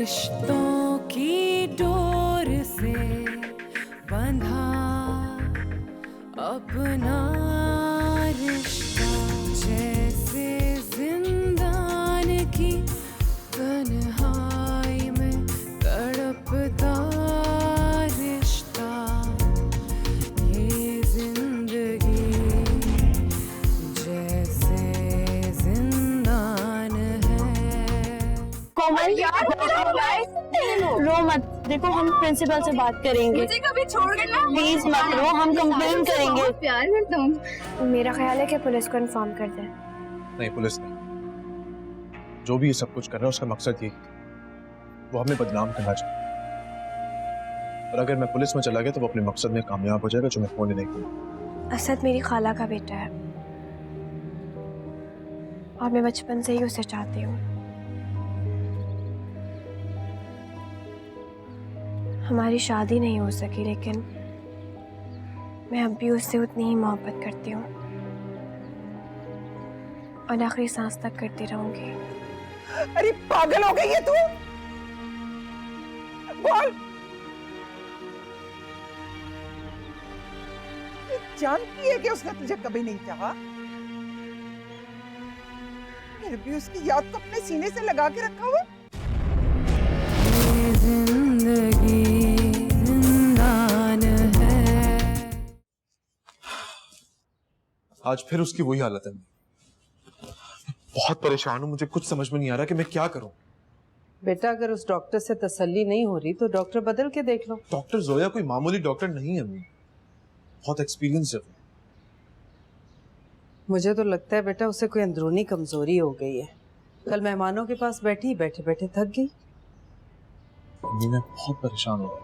रिश्तों की डोर से बंधा अपना रिश्ता, जैसे जिंदान की तन्हाई में तड़पता रिश्ता, ये जिंदगी जैसे जिंदान है। कोमल रो मत, देखो हम प्रिंसिपल से बात करेंगे। मुझे कभी छोड़ देना प्लीज मत रो, हम कंप्लेन करेंगे। प्यार करता हूँ। मेरा ख्याल है कि पुलिस को इन्फॉर्म कर दे। नहीं, पुलिस नहीं, जो भी ये सब कुछ कर रहा है उसका मकसद यही, वो हमें बदनाम करना चाहता। और अगर मैं पुलिस में चला गया तो वो अपने मकसद में कामयाब हो जाएगा, जो मैं होने नहीं दूंगा। असद मेरी खाला का बेटा है और मैं बचपन से ही उसे चाहती हूँ। हमारी शादी नहीं हो सकी, लेकिन मैं अब भी उससे उतनी ही मोहब्बत करती हूँ और आखिरी सांस तक करती रहूंगी। अरे पागल हो गई है तू? बोल। जानती है कि उसने तुझे कभी नहीं चाहा, फिर भी उसकी याद को अपने सीने से लगा के रखा हुआ। ये जिंदगी जिंदान है। आज फिर उसकी वही हालत है। बहुत परेशान हूँ, मुझे कुछ समझ में नहीं आ रहा कि मैं क्या करूँ। बेटा, अगर उस डॉक्टर से तसल्ली नहीं हो रही तो डॉक्टर बदल के देख लो। डॉक्टर जोया कोई मामूली डॉक्टर नहीं है, बहुत एक्सपीरियंस है। मुझे तो लगता है बेटा उसे कोई अंदरूनी कमजोरी हो गई है। कल मेहमानों के पास बैठी बैठे बैठे थक गई। मैं बहुत परेशान हो गया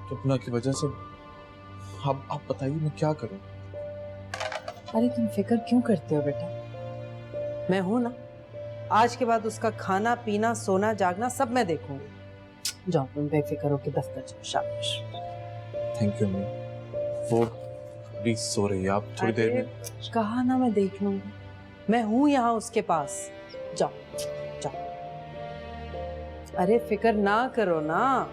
सपना की वजह से। आप बताइए मैं क्या करूं? अरे तुम फिक्र क्यों करते हो बेटा, मैं हूं ना। आज के बाद उसका खाना पीना सोना जागना सब मैं देखूंगी। जाओ तुम बेफिक्र होकर दफ्तर चलो। शाबाश। थैंक यू अम्मी। वो प्लीज सो रही है, आप थोड़ी देर में। कहा ना मैं देख लूंगी, मैं हूं यहाँ उसके पास। जाओ जाओ। अरे फिक्र ना करो ना।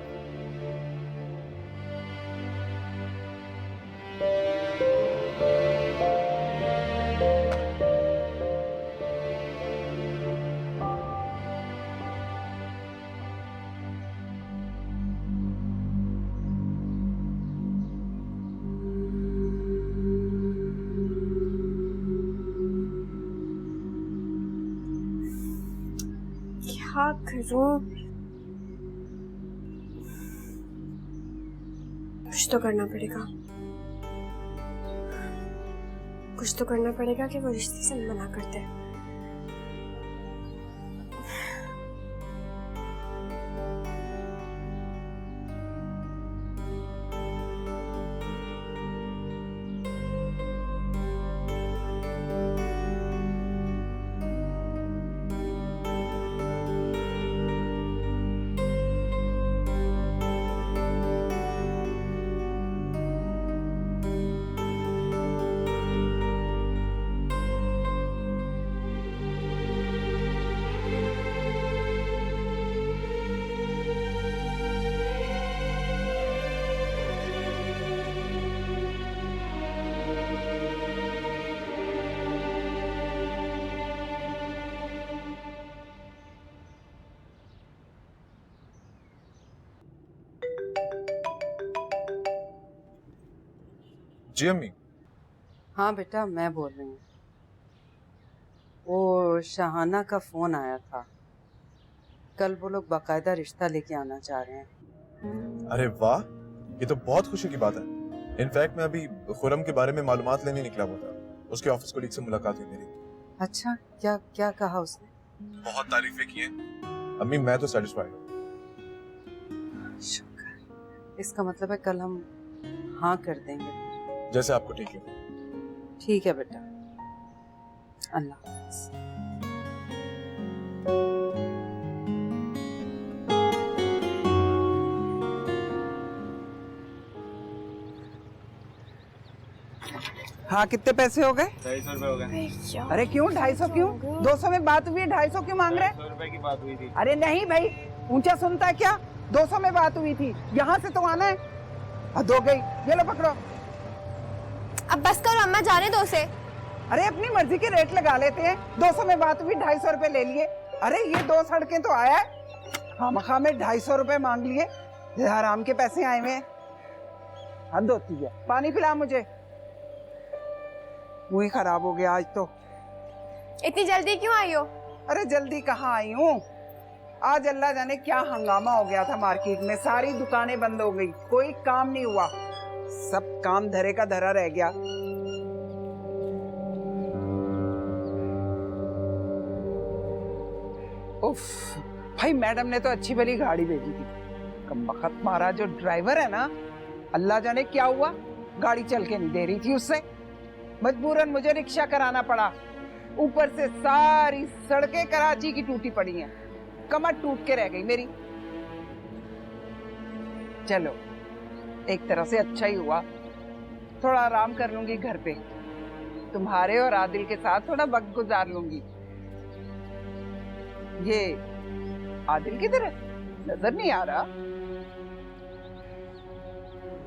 क्या करूं? कुछ तो करना पड़ेगा, कुछ तो करना पड़ेगा कि वो रिश्ते से मना कर दे। जी अम्मी। हाँ बेटा, मैं बोल रही हूँ। वो शाहाना का फोन आया था, कल वो लोग बाकायदा रिश्ता लेके आना चाह रहे हैं। अरे वाह, ये तो बहुत खुशी की बात है। इनफैक्ट मैं अभी खुरम के बारे में मालूमात लेने निकला हुआ था, उसके ऑफिस कोलीग से मुलाकात हुई मेरी। अच्छा, क्या क्या कहा उसने? बहुत तारीफें की हैं अम्मी, मैं तो सेटिस्फाइड हूँ। शुक्र, इसका मतलब है कल हम हाँ कर देंगे। जैसे आपको ठीक है। ठीक है बेटा, अल्लाह हाफ़िज़। हाँ, कितने पैसे हो गए? 250 रुपए हो गए। अरे क्यों 250 क्यों? 200 में बात हुई, 250 क्यों मांग रहे? 200 रुपए की बात हुई थी। अरे नहीं भाई, ऊंचा सुनता है क्या? 200 में बात हुई थी, यहाँ से तो आना है। हद हो गई, ये लो पकड़ो। अब बस करो अम्मा, जाने दो उसे। अरे अपनी मर्जी के रेट लगा लेते हैं। 200 में बात हुई, 250 रुपए ले लिए। अरे ये 2 सड़कें तो आया है, खामखा में 250 रुपए मांग लिए। ये हराम के पैसे आए हुए हैं, हद होती है। पानी पिला मुझे, मुंह ही खराब हो गया आज तो। इतनी जल्दी क्यों आई हो? अरे जल्दी कहाँ आई हूँ, आज अल्लाह जाने क्या हंगामा हो गया था मार्केट में। सारी दुकानें बंद हो गई, कोई काम नहीं हुआ, सब काम धरे का धरा रह गया। उफ, भाई मैडम ने तो अच्छी भली गाड़ी भेजी थी, कमबख्त मारा जो ड्राइवर है ना, अल्लाह जाने क्या हुआ, गाड़ी चल के नहीं दे रही थी उससे। मजबूरन मुझे रिक्शा कराना पड़ा। ऊपर से सारी सड़कें कराची की टूटी पड़ी हैं, कमर टूट के रह गई मेरी। चलो एक तरह से अच्छा ही हुआ, थोड़ा आराम कर लूंगी घर पे, तुम्हारे और आदिल के साथ थोड़ा वक्त गुजार लूंगी। ये आदिल किधर है? नजर नहीं आ रहा।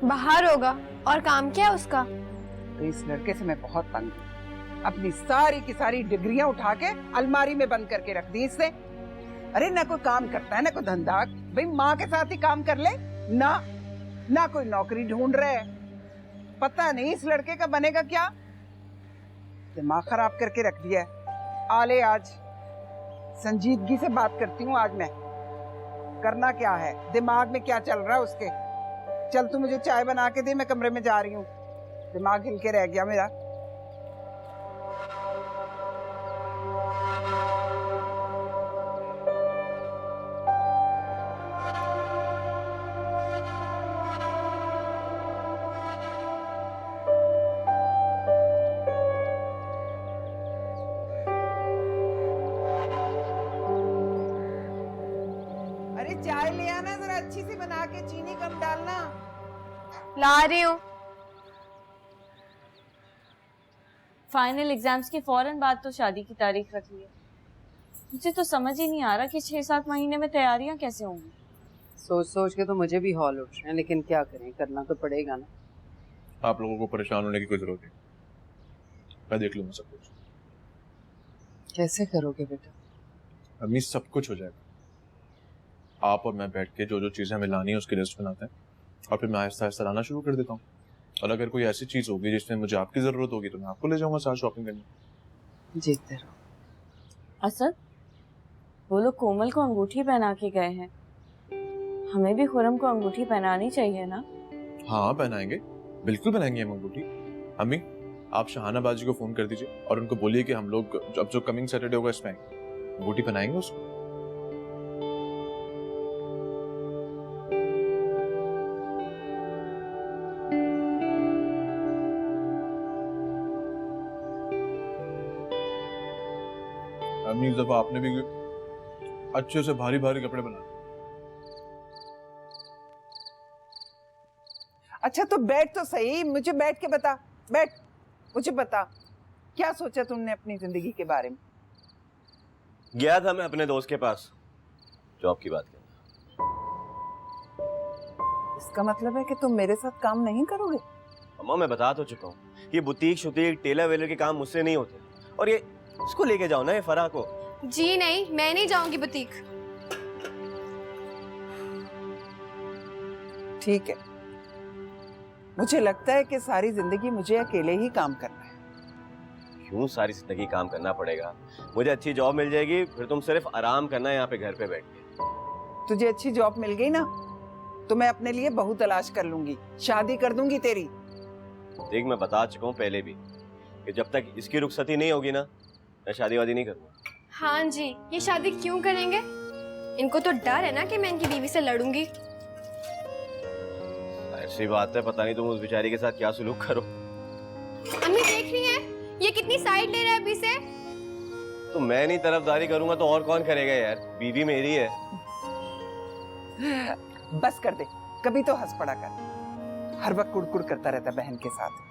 बाहर होगा, और काम क्या है उसका? तो इस लड़के से मैं बहुत तंग हूँ। अपनी सारी की सारी डिग्रियां उठा के अलमारी में बंद करके रख दी इससे। अरे ना कोई काम करता है ना कोई धंधा, भाई माँ के साथ ही काम कर ले ना कोई नौकरी ढूंढ रहे। पता नहीं इस लड़के का बनेगा क्या, दिमाग खराब करके रख दिया है। आले आज संजीदगी से बात करती हूँ आज मैं, करना क्या है, दिमाग में क्या चल रहा है उसके। चल तू मुझे चाय बना के दे, मैं कमरे में जा रही हूँ, दिमाग हिल के रह गया मेरा। अरे चाय ले आना जरा अच्छी सी बना के, चीनी कम डालना। ला रही हूँ। फाइनल एग्जाम्स के फौरन बाद तो शादी की तारीख रख ली है। मुझे तो समझ ही नहीं आ रहा कि 6-7 महीने में तैयारियां कैसे होंगी। सोच सोच के तो मुझे भी हौल उठ रहे हैं, लेकिन क्या करें, करना तो पड़ेगा ना। आप लोगों को परेशान होने की कोई जरूरत नहीं, मैं देख लूंगा सब कुछ। कैसे करोगे बेटा? अम्मी सब कुछ हो जाएगा। आप और मैं बैठ के जो जो चीजें हमें लानी है उसकी लिस्ट बनाते हैं, और फिर मैं आहिस्ता आहिस्ता लाना शुरू कर देता हूँ। और अगर कोई ऐसी चीज होगी जिसमें मुझे आपकी जरूरत होगी तो मैं आपको ले जाऊंगा साथ शॉपिंग करने। जीतते रहो। असद, वो लोग कोमल को अंगूठी पहना के गए हैं, हमें भी खुरम को अंगूठी पहनानी चाहिए ना? हाँ पहनाएंगे, बिल्कुल पहनाएंगे हम अंगूठी। अम्मी आप शहाना बाजी को फोन कर दीजिए और उनको बोलिए कि हम लोग अब जो कमिंग सैटरडे होगा इसमें अंगूठी पहनाएंगे उसको। अम्मी इस दफा आपने भी अच्छे से भारी भारी कपड़े बनाए। अच्छा तो बैठ तो सही, मुझे बैठ के बता, बैठ, मुझे बता क्या सोचा तुमने अपनी जिंदगी के बारे में? गया था मैं अपने दोस्त के पास जॉब की बात करना। इसका मतलब है कि तुम मेरे साथ काम नहीं करोगे? अम्मा मैं बता तो चुका हूँ, ये बुटीक शुटीक टेलर वेलर के काम मुझसे नहीं होते। और ये इसको लेके जाओ ना, ये फराह को। जी नहीं, मैं नहीं जाऊंगी बुटीक। ठीक है, मुझे लगता है कि सारी जिंदगी मुझे अकेले ही काम करना है। क्यों सारी जिंदगी काम करना पड़ेगा? मुझे अच्छी जॉब मिल जाएगी, फिर तुम सिर्फ आराम करना है यहाँ पे घर पे बैठ के। तुझे अच्छी जॉब मिल गई ना तो मैं अपने लिए बहू तलाश कर लूंगी, शादी कर दूंगी तेरी। देख मैं बता चुका हूँ पहले भी कि जब तक इसकी रुखसती नहीं होगी ना, मैं शादी वादी नहीं करूँगा। हाँ जी, ये शादी क्यों करेंगे? इनको तो डर है ना कि मैं इनकी बीवी से लड़ूंगी। ऐसी बात है, पता नहीं तुम उस बेचारी के साथ क्या सुलूक करो। अम्मी देख रही हैं, ये कितनी साइड ले रहा है अभी से। तो मैं नहीं तरफदारी करूंगा तो और कौन करेगा यार, बीवी मेरी है। बस कर दे, कभी तो हंस पड़ा कर, हर वक्त कुड़कुड़ करता रहता बहन के साथ।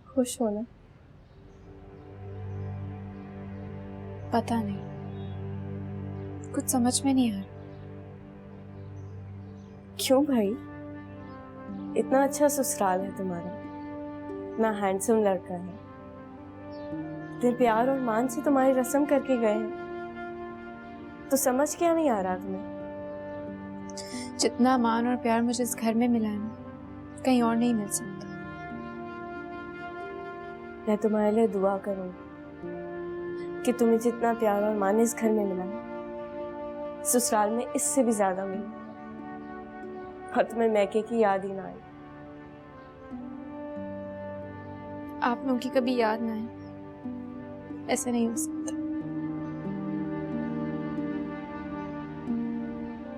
खुश हो ना? पता नहीं, कुछ समझ में नहीं आ रहा। क्यों भाई? इतना अच्छा ससुराल है तुम्हारा, इतना हैंडसम लड़का है, इतने प्यार और मान से तुम्हारी रस्म करके गए हैं, तो समझ क्या नहीं आ रहा तुम्हें? जितना मान और प्यार मुझे इस घर में मिला है ना, कहीं और नहीं मिल सकता। मैं तुम्हारे लिए दुआ करूं कि तुम्हें जितना प्यार और मान इस घर में मिला है, ससुराल में इससे भी ज्यादा मिले, और तुम्हें मैके की याद ही ना आए। आप लोगों की कभी याद ना आए, ऐसा नहीं हो सकता।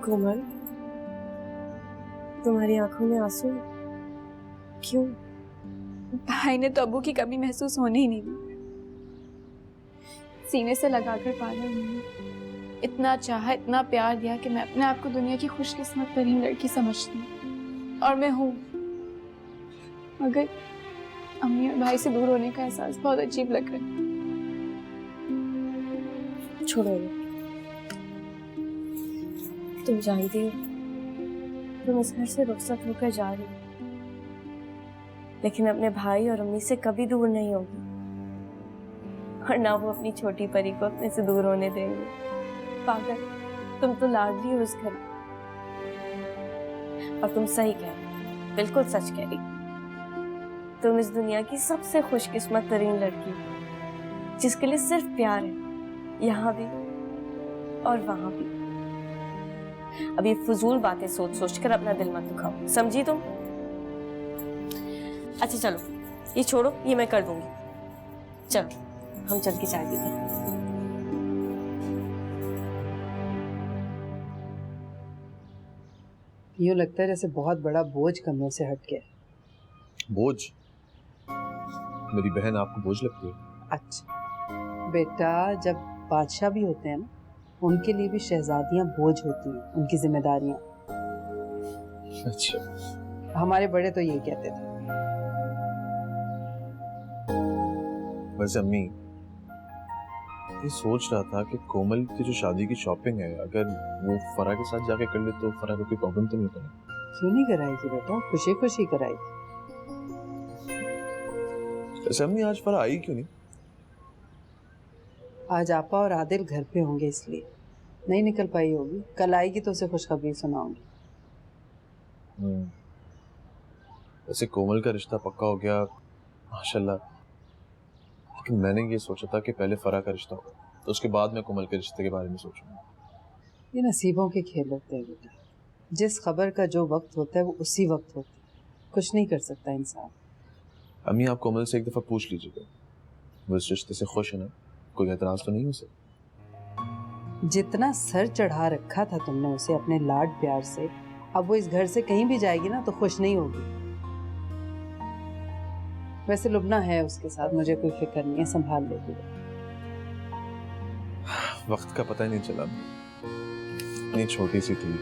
कोमल, तुम्हारी आंखों में आंसू है, क्यों? भाई ने तो अब्बू की कमी महसूस होने ही नहीं दी। सीने से लगाकर पाला उन्होंने, इतना चाहा, इतना प्यार दिया कि मैं अपने आप को दुनिया की खुशकिस्मत तरीन लड़की समझती हूँ, और मैं हूँ। मगर अम्मी और भाई से दूर होने का एहसास बहुत अजीब लग रहा है। छोड़ो ये। तुम जानती हो, तुम इस घर से रुखसत होकर जा रही हो, लेकिन अपने भाई और अम्मी से कभी दूर नहीं होगी, और ना वो अपनी छोटी परी को अपने से दूर होने देंगे। पागल, तुम तो लाडली हो इस घर की। और तुम सही कह रही, बिल्कुल सच कह रही। तुम इस दुनिया की सबसे खुशकिस्मत तरीन लड़की हो, जिसके लिए सिर्फ प्यार है, यहाँ भी और वहां भी। अब ये फजूल बातें सोच सोच कर अपना दिल मत दुखाओ, समझी तुम? अच्छा चलो, ये छोड़ो, ये मैं कर दूंगी। चलो हम चल के चाय पीते हैं। यूं लगता है जैसे बहुत बड़ा बोझ कंधों से हट गया। बोझ? मेरी बहन आपको बोझ लगती है? अच्छा बेटा, जब बादशाह भी होते हैं ना, उनके लिए भी शहजादियां बोझ होती हैं, उनकी जिम्मेदारियां। अच्छा, हमारे बड़े तो यही कहते थे। वैसे अम्मी, ये सोच रहा था कि कोमल की जो शादी की शॉपिंग है, अगर वो फरा के साथ जाके कर ले तो फरा को कोई प्रॉब्लम तो नहीं होता ना? क्यों नहीं कराएगी बेटा, खुशी खुशी कराएगी। वैसे अम्मी, आज फरा आई क्यों नहीं? आज आपा और आदिल घर पे होंगे, इसलिए नहीं निकल पाई होगी। कल आएगी तो उसे खुशखबरी सुनाऊंगी। वैसे कोमल का रिश्ता पक्का हो गया माशाल्लाह, लेकिन मैंने ये सोचा था कि पहले फरा का रिश्ता हो, तो उसके बाद मैं कोमल के रिश्ते के बारे में सोचूंगा। ये नसीबों के खेल होते हैं बेटा, जिस खबर का जो वक्त होता है वो उसी वक्त होता है, कुछ नहीं कर सकता इंसान। अम्मी, आप कोमल से एक दफा पूछ लीजिएगा, वो इस रिश्ते से खुश है ना? कोई एतराज तो नहीं हो सकता? जितना सर चढ़ा रखा था तुमने उसे अपने लाड प्यार से, अब वो इस घर से कहीं भी जाएगी ना तो खुश नहीं होगी। वैसे लुबना है उसके साथ, मुझे कोई फिक्र नहीं है, संभाल लेगी। वक्त का पता ही नहीं चला। इतनी छोटी सी थी,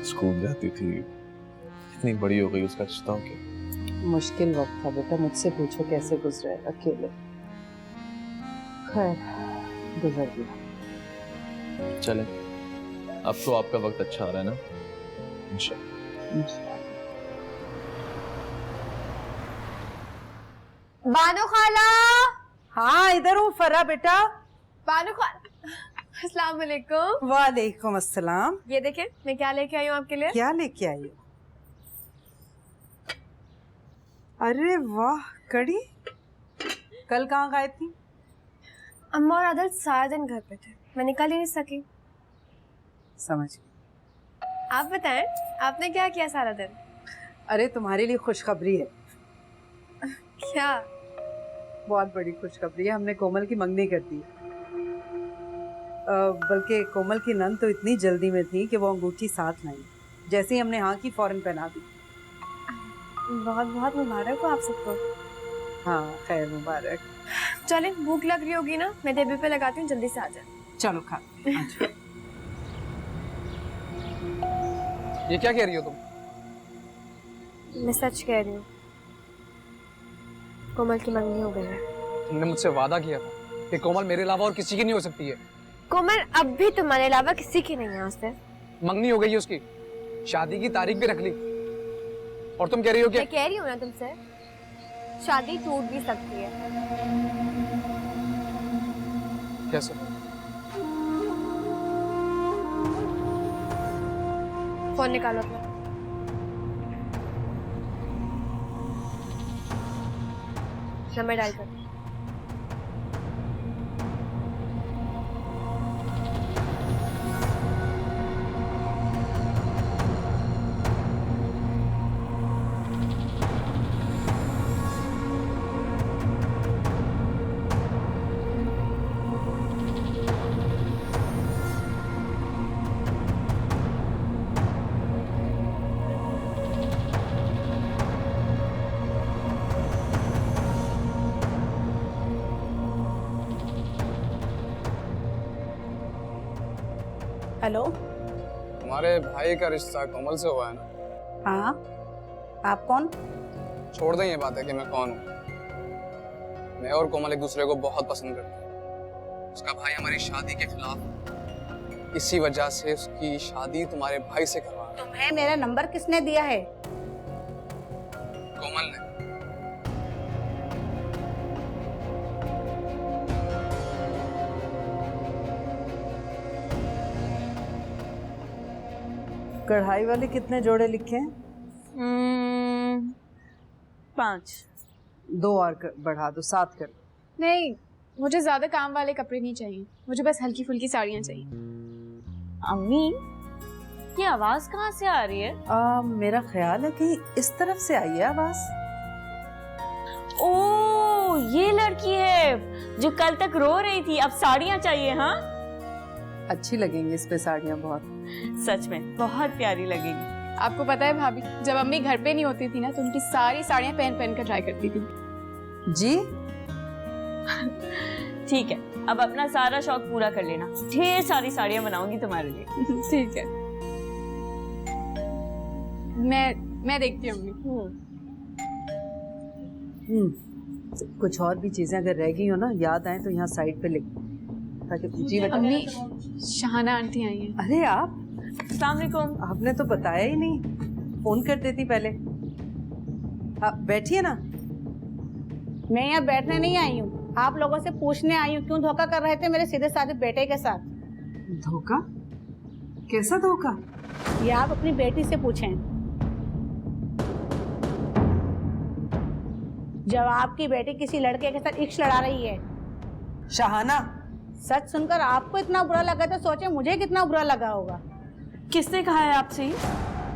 स्कूल जाती थी, इतनी बड़ी हो गई, उसका रिश्ता हो गया। मुश्किल वक्त था बेटा, मुझसे पूछो कैसे गुजरा है अकेले। खैर, गुजर गया। चले, अब तो आपका वक्त अच्छा आ रहा है ना? इंशाल्लाह। बानो खाला। हाँ, इधर हूँ फरा बेटा। बानो खाला, अस्सलाम वालेकुम। वालेकुम अस्सलाम। ये देखें, मैं क्या लेके आई हूँ आपके लिए। क्या लेके आई हो? अरे वाह, कड़ी। कल कहाँ गायब थी? अम्मा और आदिल सारा दिन घर पे थे, मैं निकल ही नहीं सकी। समझ गई। आप बताएं, आपने क्या किया सारा दिन? अरे तुम्हारे लिए खुशखबरी है। क्या? बहुत बड़ी खुशखबरी है, हमने कोमल की मंगनी कर दी। बल्कि कोमल की नंद तो इतनी जल्दी में थी कि वो अंगूठी साथ लाई, जैसे ही हमने हाँ की फौरन पहना दी। बहुत बहुत मुबारक हो आप सबको। हाँ, खैर मुबारक। चलें, भूख लग रही होगी ना, मैं टेबल पे लगाती हूँ, जल्दी से आ जाए। चलो खा। ये क्या कह रही हो तुम? मैं सच कह रही हूँ। कोमल की मंगनी हो गई है। तुमने मुझसे वादा किया था कि कोमल मेरे अलावा और किसी की नहीं हो सकती है। कोमल अब भी तुम्हारे अलावा किसी की नहीं है उससे। मंगनी हो गई है उसकी, शादी की तारीख भी रख ली। और तुम कह रही हो कि मैं कह रही हूँ ना तुमसे, शादी टूट भी सकती है। कैसे? फोन निकालो अपना। नंबर डायल कर। हेलो। तुम्हारे भाई का रिश्ता कोमल से हुआ है ना? हाँ, आप कौन? छोड़ दें ये बात है कि मैं कौन हूँ। मैं और कोमल एक दूसरे को बहुत पसंद करते हैं। उसका भाई हमारी शादी के खिलाफ, इसी वजह से उसकी शादी तुम्हारे भाई से करवा रहा है। तुम्हें मेरा नंबर किसने दिया है? कोमल ने। कढ़ाई वाले कितने जोड़े लिखे हैं? 5। 2 और बढ़ा दो, 7 कर। नहीं, मुझे ज्यादा काम वाले कपड़े नहीं चाहिए, मुझे बस हल्की फुल्की साड़ियाँ चाहिए। अम्मी, ये आवाज कहाँ से आ रही है? मेरा ख्याल है कि इस तरफ से आई है आवाज। ओ, ये लड़की है जो कल तक रो रही थी, अब साड़ियाँ चाहिए। हाँ, अच्छी लगेंगी इस पे साड़ियाँ बहुत। सच में बहुत प्यारी लगेगी। आपको पता है भाभी, जब अम्मी घर पे नहीं होती थी ना तो उनकी सारी साड़ियाँ पहन पहन कर ट्राई करती थी। जी ठीक है, अब अपना सारा शौक पूरा कर लेना, ढेर सारी साड़ियाँ बनाऊंगी तुम्हारे लिए। ठीक है, मैं देखती हूँ अम्मी। कुछ और भी चीजें अगर रह गई हो ना, याद आए तो यहाँ साइड पे लिख, ताकि जी अम्मी, शाहाना आंटी आई हैं। अरे आप, अस्सलाम वालेकुम। आपने तो बताया ही नहीं, फोन कर देती पहले। आप बैठिए ना। मैं यहाँ बैठने नहीं आई हूँ, आप लोगों से पूछने आई हूँ क्यों धोखा कर रहे थे मेरे सीधे साधे बेटे के साथ। धोखा? कैसा धोखा? ये आप अपनी बेटी से पूछें। जब आपकी बेटी किसी लड़के के साथ इश्क लड़ा रही है। शाहाना, सच सुनकर आपको इतना बुरा लगा तो सोचे मुझे कितना बुरा लगा होगा। किसने कहा है आपसे?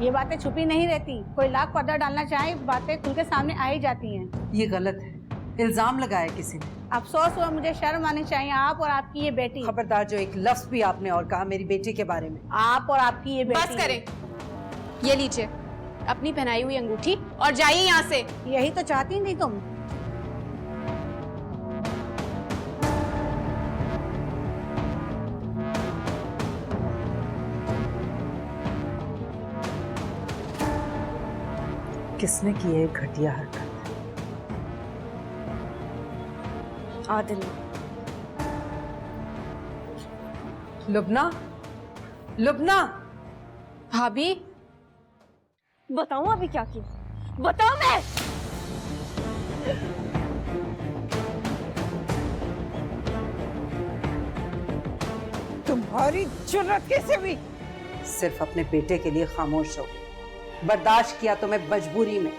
ये बातें छुपी नहीं रहती, कोई लाख पर्दा डालना चाहे बातें खुल के सामने आ ही जाती हैं। ये गलत है, इल्जाम लगाया किसी ने। अफसोस हुआ, मुझे शर्म आनी चाहिए। आप और आपकी ये बेटी। खबरदार जो एक लफ्ज भी आपने और कहा मेरी बेटी के बारे में। आप और आपकी ये बेटी। बस करें, ये लीजिए अपनी पहनाई हुई अंगूठी और जाइए यहाँ से। यही तो चाहती थी तुम। किसने की है घटिया हरकत? आदिल। लुबना, लुबना। भाभी, बताऊं अभी क्या किया? बताओ मैं। तुम्हारी जुर्रत कैसे हुई? सिर्फ अपने बेटे के लिए खामोश हो, बर्दाश्त किया तो मैं मजबूरी में।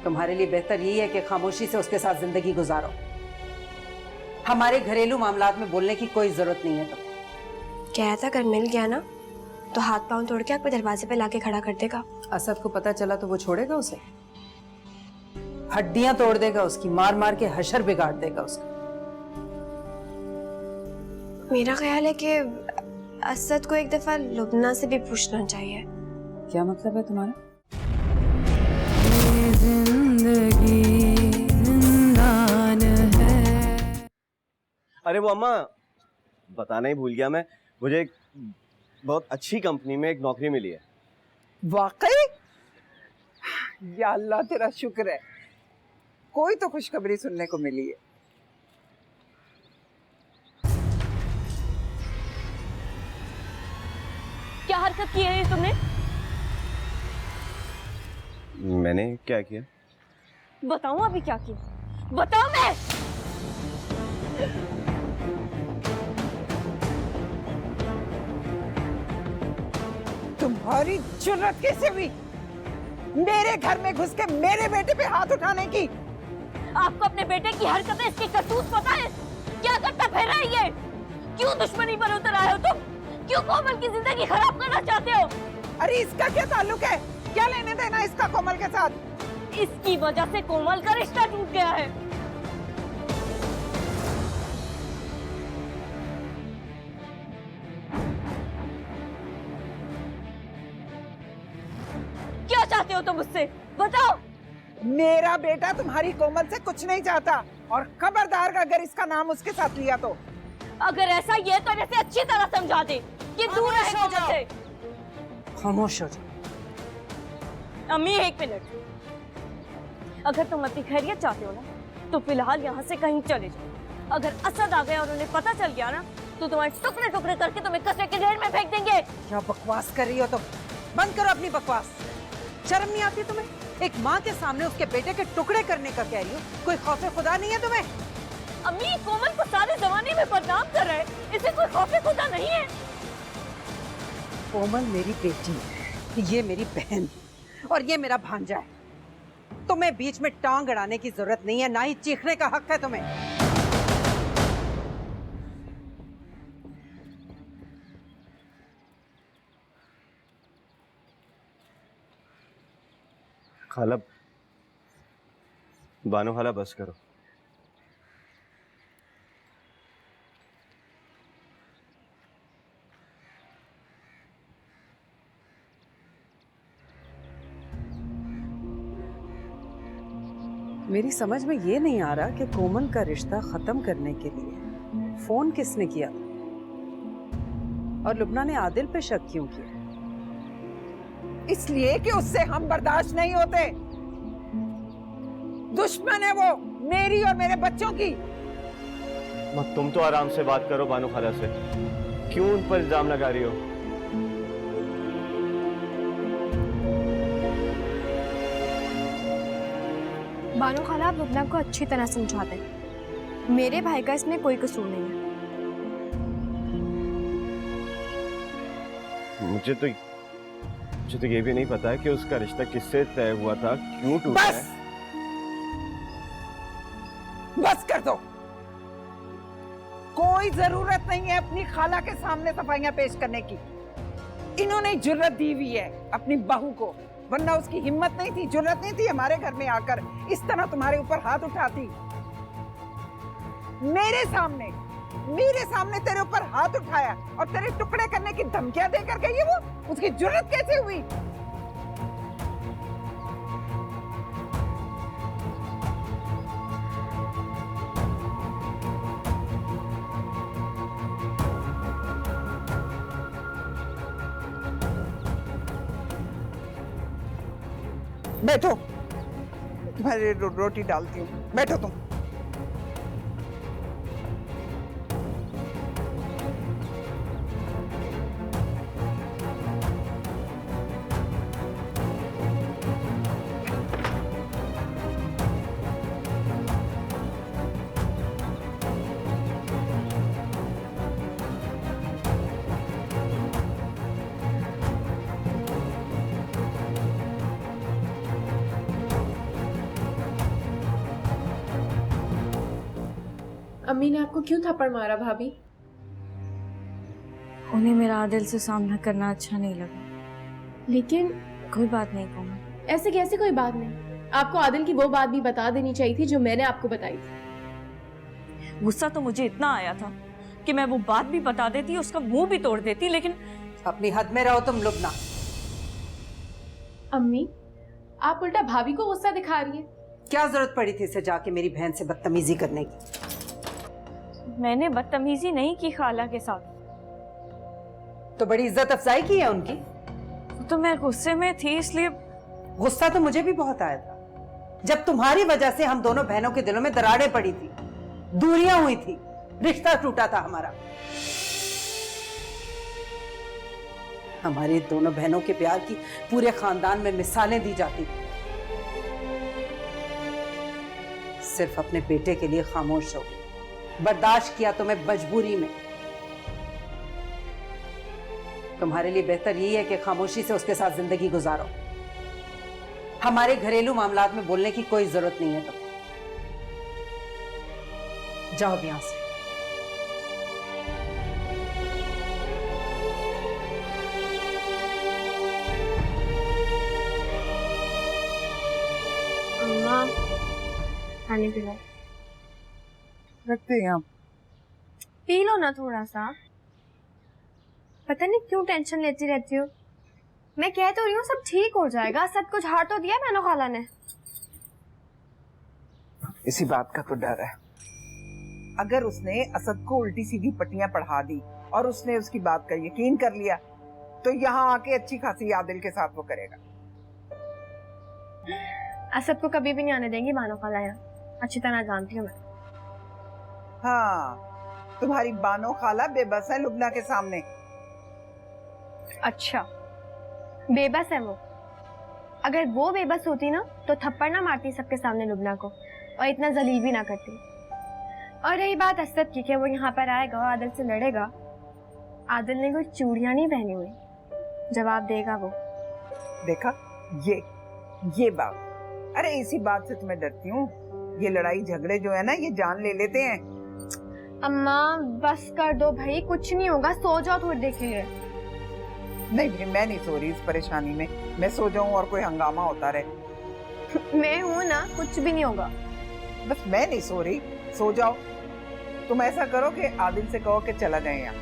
तुम्हारे लिए बेहतर यही है कि खामोशी से उसके साथ जिंदगी गुजारो। हमारे घरेलू मामलात में बोलने की कोई जरूरत नहीं है। तुम क्या था, अगर मिल गया ना तो हाथ पांव तोड़ के आपको दरवाजे पे लाके खड़ा कर देगा। असद को पता चला तो वो छोड़ेगा उसे? हड्डियां तोड़ देगा उसकी, मार मार के हशर बिगाड़ देगा उसका। मेरा ख्याल है कि असद को एक दफा लुबना से भी पूछना चाहिए। क्या मतलब है तुम्हारा? अरे वो अम्मा, बताना ही भूल गया मैं, मुझे एक बहुत अच्छी कंपनी में एक नौकरी मिली है। वाकई? या अल्लाह तेरा शुक्र है, कोई तो खुशखबरी सुनने को मिली है। क्या हरकत की है ये तुमने? मैंने क्या किया? बताऊं अभी क्या किया? बताओ मैं। तुम्हारी जुर्रत कैसे हुई मेरे घर में घुस के मेरे बेटे पे हाथ उठाने की? आपको अपने बेटे की हरकतें, इसकी करतूत पता है? क्या करता फिर रहा है ये? क्यों दुश्मनी पर उतर आए हो तुम? क्यों कोमल की जिंदगी खराब करना चाहते हो? अरे इसका क्या ताल्लुक है? क्या लेने देना इसका कोमल के साथ? इसकी वजह से कोमल का रिश्ता टूट गया है। क्या चाहते हो तुम मुझसे? बताओ। मेरा बेटा तुम्हारी कोमल से कुछ नहीं चाहता, और खबरदार अगर इसका नाम उसके साथ लिया तो। अगर ऐसा ये तो जैसे अच्छी तरह समझा दे कि दूर रहे कोमल से। खामोश हो जाओ। अम्मी एक मिनट, अगर तुम अपनी खैरियत चाहते हो ना तो फिलहाल यहाँ से कहीं चले जाओ। अगर असद आ गया और उन्हें पता चल गया ना तो तुम्हारे टुकड़े टुकड़े करके तुम्हें कचरे के ढेर में फेंक देंगे। क्या बकवास कर रही हो तुम? बंद करो अपनी बकवास। शर्म नहीं आती तुम्हें? एक माँ के सामने उसके बेटे के टुकड़े करने का कह रही हो? कोई खौफ खुदा नहीं है तुम्हें? अम्मी कोमल को सारे जमाने में बदनाम कर रहे हैं, इसे कोई खौफ खुदा नहीं है। कोमल मेरी बेटी, ये मेरी बहन और ये मेरा भांजा है। तुम्हें बीच में टांग अड़ाने की जरूरत नहीं है, ना ही चीखने का हक है तुम्हें। खाला, बानो खाला बस करो। मेरी समझ में ये नहीं आ रहा कि कोमल का रिश्ता खत्म करने के लिए फोन किसने किया और लुबना ने आदिल पे शक क्यों किया? इसलिए कि उससे हम बर्दाश्त नहीं होते। दुश्मन है वो मेरी और मेरे बच्चों की। मत, तुम तो आराम से बात करो बानो खाला से। क्यों उन पर इल्जाम लगा रही हो? बानो खाला, आप लुबना को अच्छी तरह समझा दें। मेरे भाई का इसमें कोई कसूर नहीं है। मुझे तो ये भी नहीं पता है कि उसका रिश्ता किससे तय हुआ था, क्यों टूटा है। बस कर दो। कोई जरूरत नहीं है अपनी खाला के सामने सफाइयां पेश करने की। इन्होंने जुर्रत दी हुई है अपनी बहू को, वरना उसकी हिम्मत नहीं थी, जुर्रत नहीं थी हमारे घर में आकर इस तरह तुम्हारे ऊपर हाथ उठाती। मेरे सामने तेरे ऊपर हाथ उठाया और तेरे टुकड़े करने की धमकियां देकर गई है वो। उसकी जुर्रत कैसे हुई? बैठो, तुम्हारी रोटी डालती हूँ, बैठो तुम। अम्मी ने आपको क्यों थप्पड़ मारा भाभी? उन्हें मेरा आदिल से सामना करना अच्छा नहीं लगा। लेकिन कोई बात नहीं कोमल। ऐसे कैसे कोई बात नहीं? आपको आदिल की वो बात भी बता देनी चाहिए थी जो मैंने आपको बताई थी। गुस्सा तो मुझे इतना आया था कि मैं वो बात भी बता देती, उसका मुंह भी तोड़ देती, लेकिन अपनी हद में रहो तुम लुबना। अम्मी, आप उल्टा भाभी को गुस्सा दिखा रही है। क्या जरूरत पड़ी थी इसे जाके मेरी बहन से बदतमीजी करने की? मैंने बदतमीजी नहीं की खाला के साथ। तो बड़ी इज्जत अफजाई की है उनकी। तो मैं गुस्से में थी इसलिए गुस्सा तो मुझे भी बहुत आया था जब तुम्हारी वजह से हम दोनों बहनों के दिलों में दरारें पड़ी थी, दूरियां हुई थी, रिश्ता टूटा था हमारा। हमारे दोनों बहनों के प्यार की पूरे खानदान में मिसालें दी जाती थी। सिर्फ अपने बेटे के लिए खामोश हो गई, बर्दाश्त किया तुम्हें मजबूरी में। तुम्हारे लिए बेहतर यही है कि खामोशी से उसके साथ जिंदगी गुजारो। हमारे घरेलू मामलात में बोलने की कोई जरूरत नहीं है तुम्हें। जाओ अब यहां से। अम्मा पानी पिलाओ। रखते हैं आप। पी लो ना थोड़ा सा। पता नहीं क्यों टेंशन लेती रहती हो। मैं कह तो रही हूँ सब ठीक हो जाएगा। सब कुछ हार तो दिया मैंने खाला ने। इसी बात का तो डर है। अगर उसने असद को उल्टी सीधी पट्टियां पढ़ा दी और उसने उसकी बात का यकीन कर लिया तो यहाँ आके अच्छी खासी आदिल के साथ वो करेगा। असद को कभी भी नहीं आने देंगी बानो खाला यहाँ। अच्छी तरह जानती हूँ मैं। हाँ, तुम्हारी बानो खाला बेबस है लुबना के सामने। अच्छा, बेबस है वो। अगर वो बेबस होती ना तो थप्पड़ ना मारती सबके सामने लुबना को और इतना जलील भी ना करती। और रही बात असद की कि वो यहाँ पर आएगा और आदिल से लड़ेगा, आदिल ने कोई चूड़ियां नहीं पहनी हुई। जवाब देगा वो। देखा, ये बात। अरे इसी बात से तुम्हें डरती हूँ। ये लड़ाई झगड़े जो है ना, ये जान ले लेते हैं। अम्मा बस कर दो भाई, कुछ नहीं होगा। सो जाओ थोड़ी देर के लिए। नहीं भाई, मैं नहीं सो रही इस परेशानी में। मैं सो जाऊं और कोई हंगामा होता रहे। मैं हूँ ना, कुछ भी नहीं होगा। बस मैं नहीं सो रही, सो जाओ। तुम ऐसा करो कि आदिल से कहो कि चला जाए यहाँ।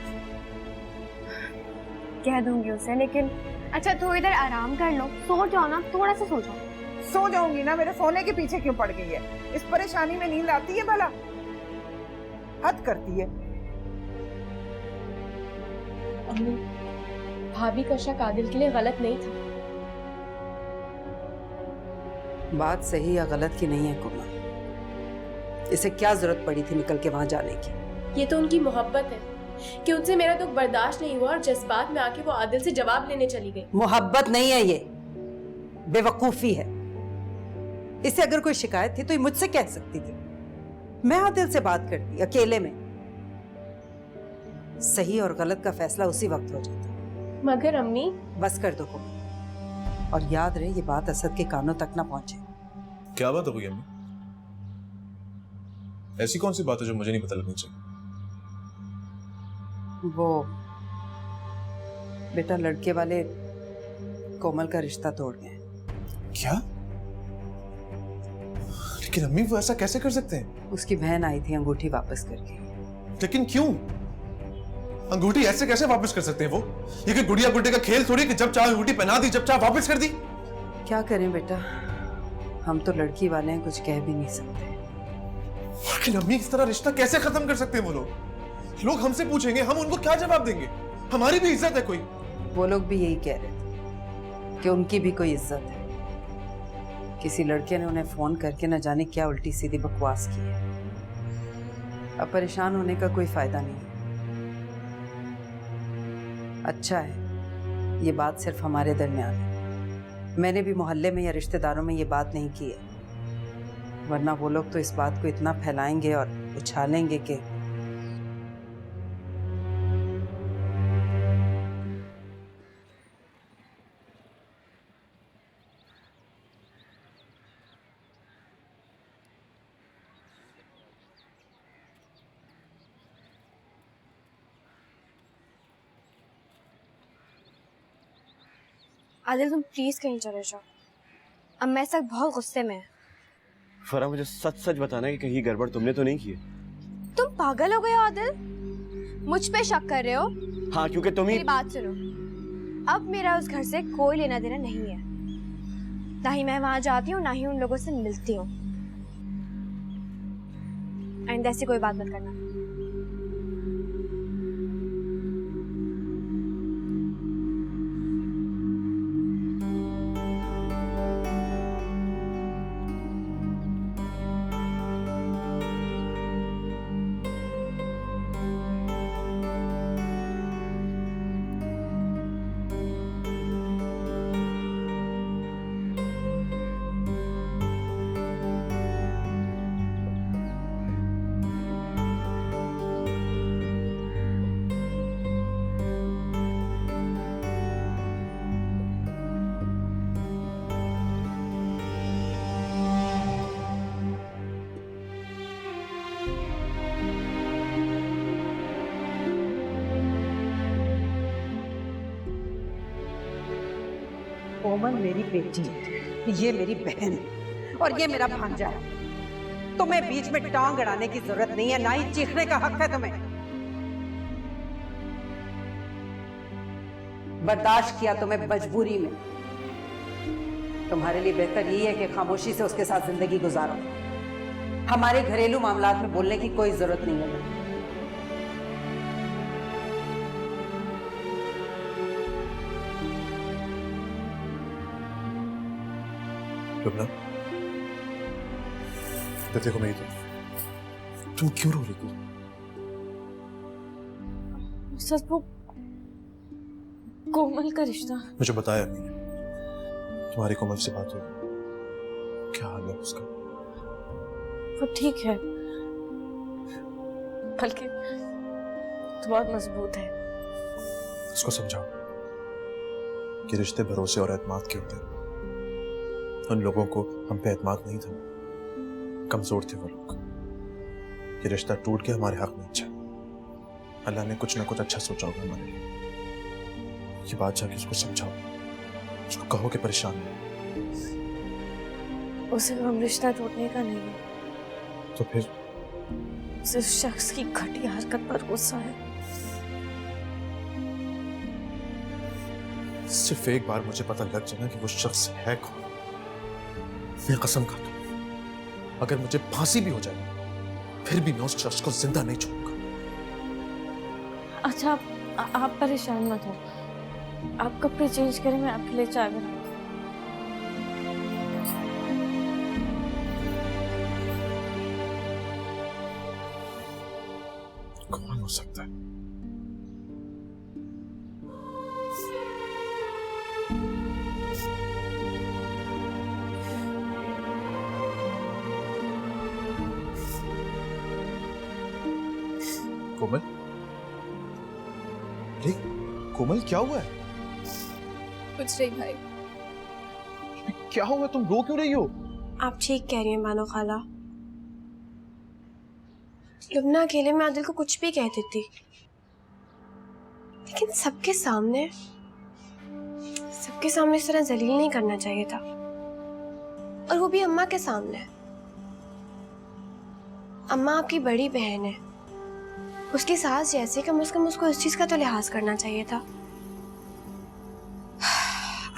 कह दूंगी उसे, लेकिन अच्छा थोड़ी देर आराम कर लो। सो जाओ ना, थोड़ा सा सो जाओ। सो जाऊंगी ना, मेरे सोने के पीछे क्यों पड़ गई है? इस परेशानी में नींद आती है भला? हद करती है। अम्मी, भाभी का शक आदिल के लिए गलत नहीं था। बात सही या गलत की नहीं है कोमल। इसे क्या जरूरत पड़ी थी निकल के वहां जाने की? ये तो उनकी मोहब्बत है कि उनसे मेरा दुख बर्दाश्त नहीं हुआ और जज्बात में आके वो आदिल से जवाब लेने चली गई। मोहब्बत नहीं है ये, बेवकूफी है। इसे अगर कोई शिकायत थी तो ये मुझसे कह सकती थी। मैं आदिल से बात करती अकेले में। सही और गलत का फैसला उसी वक्त हो जाता। मगर अम्मी, बस कर दो कोमल, और याद रहे ये बात असद के कानों तक ना पहुंचे। क्या बात हो गई अम्मी? ऐसी कौन सी बात है जो मुझे नहीं पता लगनी चाहिए? वो बेटा, लड़के वाले कोमल का रिश्ता तोड़ गए। क्या? लेकिन अम्मी वो ऐसा कैसे कर सकते हैं? उसकी बहन आई थी अंगूठी वापस करके। लेकिन क्यों? अंगूठी ऐसे कैसे वापस कर सकते हैं वो? ये कोई गुड़िया गुड्डे का खेल थोड़ी कि जब चाहे अंगूठी पहना दी, जब चाहे वापस कर दी। क्या करें बेटा, हम तो लड़की वाले हैं, कुछ कह भी नहीं सकते। लेकिन अम्मी इस तरह रिश्ता कैसे खत्म कर सकते हैं वो लोग? लोग हमसे पूछेंगे, हम उनको क्या जवाब देंगे? हमारी भी इज्जत है कोई। वो लोग भी यही कह रहे थे कि उनकी भी कोई इज्जत है। किसी लड़के ने उन्हें फोन करके न जाने क्या उल्टी सीधी बकवास की है। अब परेशान होने का कोई फायदा नहीं है। अच्छा है ये बात सिर्फ हमारे दरमियान है। मैंने भी मोहल्ले में या रिश्तेदारों में ये बात नहीं की है, वरना वो लोग तो इस बात को इतना फैलाएंगे और उछालेंगे कि आदिल तुम प्लीज कहीं चले जाओ। अब मैं तक बहुत गुस्से में है। फरा, मुझे सच सच बताना कि कहीं गड़बड़ तुमने तो नहीं की है? तुम पागल हो गए हो आदिल? मुझ पे शक कर रहे हो? हाँ, क्योंकि तुम ही। मेरी बात सुनो, अब मेरा उस घर से कोई लेना देना नहीं है। ना ही मैं वहां जाती हूँ, ना ही उन लोगों से मिलती हूँ। आइंदा ऐसी कोई बात मत करना। कोमल मेरी बेटी है, ये मेरी बहन है और ये मेरा भांजा है। तुम्हें बीच में टांग अड़ाने की जरूरत नहीं है, ना ही चीखने का हक है तुम्हें। बर्दाश्त किया तुम्हें मजबूरी में। तुम्हारे लिए बेहतर यही है कि खामोशी से उसके साथ जिंदगी गुजारो। हमारे घरेलू मामलात में बोलने की कोई जरूरत नहीं है। लुबना, देखो मेरी तुम क्यों रो रही थी? सच वो कोमल का रिश्ता। मुझे बताया अम्मी ने, तुम्हारी कोमल से बात हुई, क्या हाल है उसका? वो ठीक है, बल्कि तो बहुत मजबूत है। उसको समझाओ कि रिश्ते भरोसे और एतमाद के होते हैं। उन लोगों को हम पे एतमाद नहीं था, कमजोर थे वो लोग। ये रिश्ता टूट के हमारे हक में अच्छा। अल्लाह ने कुछ ना कुछ अच्छा सोचा होगा हमारे लिए। ये बात जाके उसको समझाओ, उसको कहो कि परेशान नहीं। उसे हम रिश्ता टूटने का नहीं है, तो फिर उसे उस शख्स की घटिया हरकत पर गुस्सा है। सिर्फ एक बार मुझे पता लग जाए ना कि वो शख्स है कौन, मैं कसम खाता हूं अगर मुझे फांसी भी हो जाए फिर भी मैं उस शख्स को जिंदा नहीं छोड़ूंगा। अच्छा आप परेशान मत हो, आप कपड़े चेंज करें, मैं आपके लिए चाय बनाऊं। कौन हो सकता है? कोमल? अरे कोमल, क्या हुआ है? कुछ नहीं भाई। क्या हुआ, तुम रो क्यों रही हो? आप ठीक कह रही हैं बानो खाला। लुबना अकेले में आदिल को कुछ भी कह देती, लेकिन सबके सामने इस तरह जलील नहीं करना चाहिए था, और वो भी अम्मा के सामने। अम्मा आपकी बड़ी बहन है, उसकी सास जैसे कम से कम उसको इस चीज का तो लिहाज करना चाहिए था।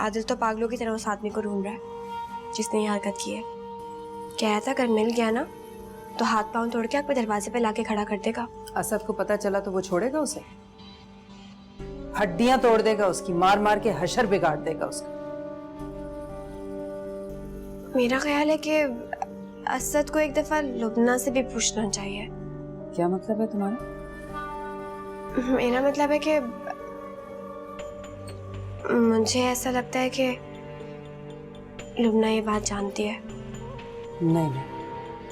आदिल तो पागलों की तरह उस आदमी को ढूंढ रहा है जिसने ये हरकत की है। कहता था अगर मिल गया ना तो हाथ पांव तोड़ के आपके दरवाजे पे लाके खड़ा कर देगा। असद को पता चला तो वो छोड़ेगा उसे? हड्डियां तोड़ देगा उसकी, मार मार के हशर बिगाड़ देगा उसका। मेरा ख्याल है कि असद को एक दफा लुबना से भी पूछना चाहिए। क्या मतलब है तुम्हारा? मेरा मतलब है कि मुझे ऐसा लगता है कि लुबना ये बात जानती है। नहीं,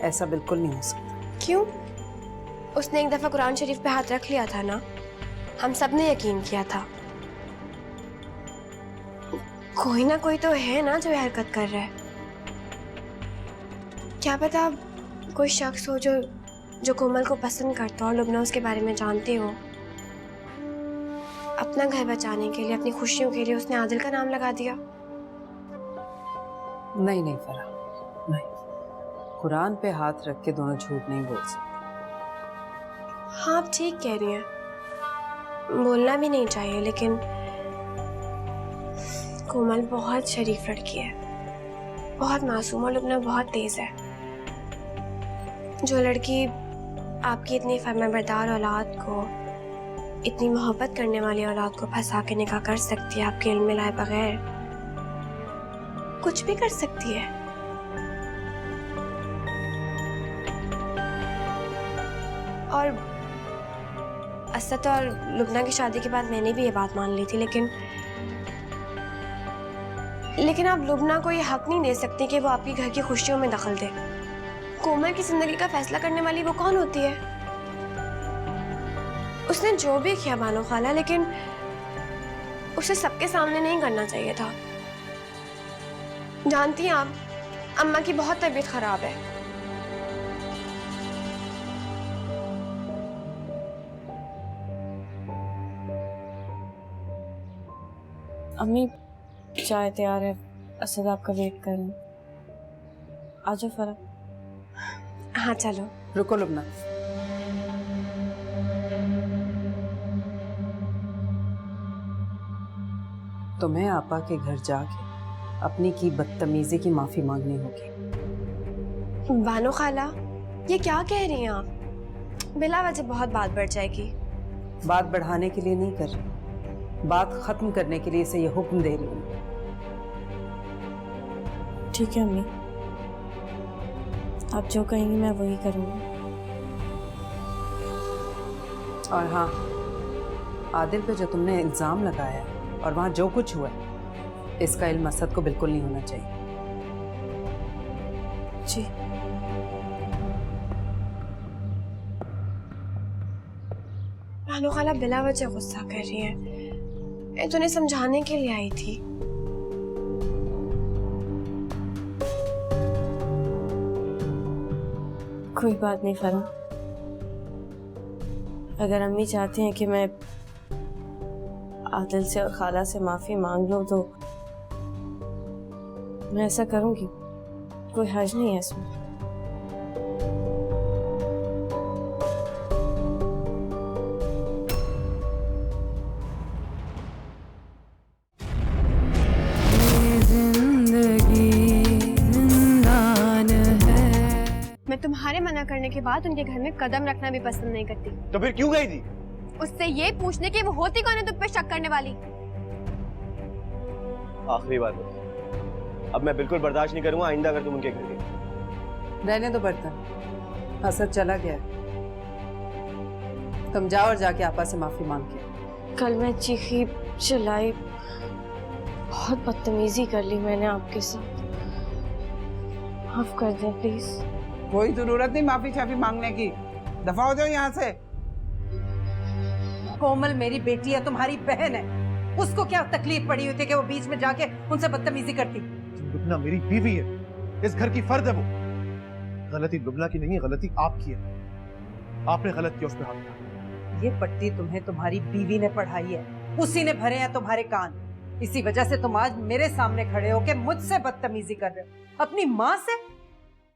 ऐसा बिल्कुल नहीं हो सकता। क्यों? उसने एक दफा कुरान शरीफ पे हाथ रख लिया था ना, हम सब ने यकीन किया था। कोई ना कोई तो है ना जो हरकत कर रहा है। क्या पता कोई शख्स हो जो कोमल को पसंद करता हो और लुबना उसके बारे में जानते हो। अपना घर बचाने के लिए, अपनी खुशियों के लिए उसने आदिल का नाम लगा दिया। नहीं फरा, नहीं। कुरान पे हाथ रख के दोनों झूठ नहीं बोल सकते। हाँ आप ठीक कह रही हैं, बोलना भी नहीं चाहिए, लेकिन कोमल बहुत शरीफ लड़की है, बहुत मासूम, और लुबना बहुत तेज है। जो लड़की आपकी इतनी फरमाबरदार औलाद को, इतनी मोहब्बत करने वाली औलाद को फंसा के निकाह कर सकती है आपके इल्म में लाए बगैर, कुछ भी कर सकती है। और असद और लुबना की शादी के बाद मैंने भी ये बात मान ली थी, लेकिन आप लुबना को ये हक नहीं दे सकती कि वो आपकी घर की खुशियों में दखल दे। कोमल की जिंदगी का फैसला करने वाली वो कौन होती है? उसने जो भी किया बानो खाला, लेकिन उसे सबके सामने नहीं करना चाहिए था। जानती हैं आप, अम्मा की बहुत तबीयत खराब है। अम्मी चाय तैयार है, असद आपका वेट कर रहे हैं। आ जाओ फरा। हाँ चलो। रुको लुबना, तुम्हें आपा के घर जाके अपनी की बदतमीजी की माफी मांगनी होगी। बानो खाला, ये क्या कह रही हैं आप? बिला वजह बहुत बात बढ़ जाएगी। बात बढ़ाने के लिए नहीं कर रही, बात खत्म करने के लिए इसे ये हुक्म दे रही हूँ। ठीक है अम्मी, आप जो कहेंगी मैं वही करूँगी। और हाँ, आदिल पे जो तुमने इल्जाम लगाया और वहां जो कुछ हुआ इसका इल्म असद को बिल्कुल नहीं होना चाहिए। जी। बानो खाला बिला वजह गुस्सा कर रही है, मैं तो उन्हें समझाने के लिए आई थी। कोई बात नहीं फरा, अगर अम्मी चाहती हैं कि मैं आदिल से और खाला से माफी मांग लूं तो मैं ऐसा करूंगी, कोई हर्ज नहीं है इसमें। मैं तुम्हारे मना करने के बाद उनके घर में कदम रखना भी पसंद नहीं करती। तो फिर क्यों गई थी? उससे ये पूछने की वो होती कौन है तुम पे शक करने वाली। आखिरी बात है, अब मैं बिल्कुल बर्दाश्त नहीं करूंगा आइंदा अगर तुम उनके घर गई। रहने दो बर्तन, असद चला गया, तुम जाओ और जाके आपा से माफी मांग के। कल मैं चीखी चिल्लाई, बहुत बदतमीजी कर ली मैंने आपके साथ, माफ कर दें प्लीज। कोई जरूरत नहीं माफी शाफी मांगने की, दफा हो जाओ यहाँ से। कोमल मेरी बेटी है, तुम्हारी बहन है, उसको क्या तकलीफ पड़ी हुई थी कि वो बीच में जाके उनसे बदतमीजी करती? लुबना मेरी बीवी है, इस घर की फर्द है वो। गलती लुबना की नहीं है, गलती आपकी है, आपने गलत किया, उस पर हाथ उठाया। ये पट्टी तुम्हें तुम्हारी बीवी ने पढ़ाई है, उसी ने भरे हैं तुम्हारे कान, इसी वजह से तुम आज मेरे सामने खड़े होके मुझसे बदतमीजी कर रहे हो। अपनी माँ से